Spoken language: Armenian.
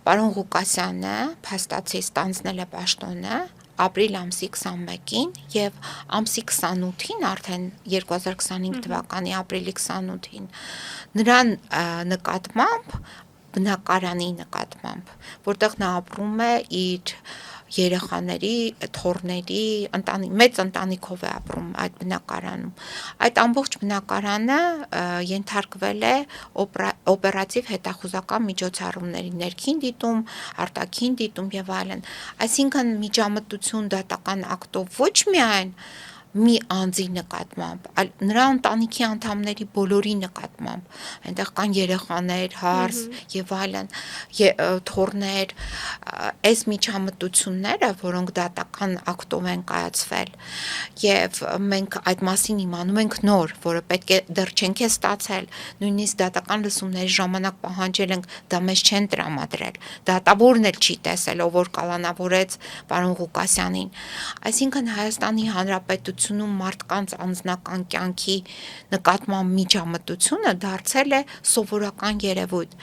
Պարոն Ղուկասյանը փաստացի ստանձնել է պաշտոնը ապրիլ ամսի 21-ին եւ ամսի 28-ին արդեն 2025 թվականի ապրիլի 28-ին նրան նկատմամբ բնակարանի նկատմամբ, որտեղ նա ապրում է իր երեխաների, թոռների, մեծ ընտանիքով է ապրում այդ բնակարանում։ Այդ ամբողջ բնակարանը ենթարկվել է օպերատիվ հետախուզական միջոցառումների, ներքին դիտում, արտաքին դիտում եւ այլն։ Այսինքն միջամտություն դատական ակտով ոչ միայն մի անձի նկատմամբ, այլ նրա ընտանիքի անդամների բոլորի նկատմամբ, այնտեղ կան երեխաներ, հարս եւ այլն, թոռներ, այս միջամտությունները, որոնք դատական ակտով են կայացվել, եւ մենք այդ մասին իմանում ենք նոր, որը պետք է դեռ չենք է ստացել, նույնիսկ դատական լսումների ժամանակ պահանջել ենք, դա մեզ չեն տրամադրել, դատավորն էլ չի տեսել, ով որ կալանավորեց պարոն Ղուկասյանին, այսինքն Հայաստանի Հանրապետությունում մարդկանց անձնական կյանքի նկատմամբ միջամտությունը դարձել է սովորական երևույթ